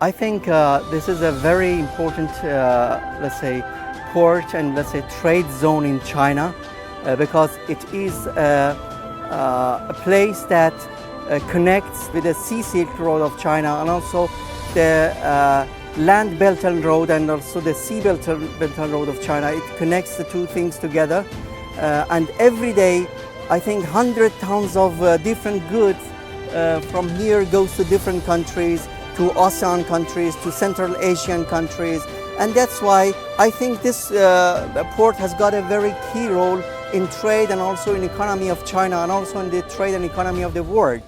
I think this is a very important, let's say, port and let's say trade zone in China because it is a place that connects with the Sea Silk Road of China and also the Land Belt and Road and also the Sea Belt and Road of China. It connects the two things together, and every day I think 100 tons of different goods from here goes to different countries, to ASEAN countries, to Central Asian countries, and that's why I think this port has got a very key role in trade and also in economy of China and also in the trade and economy of the world.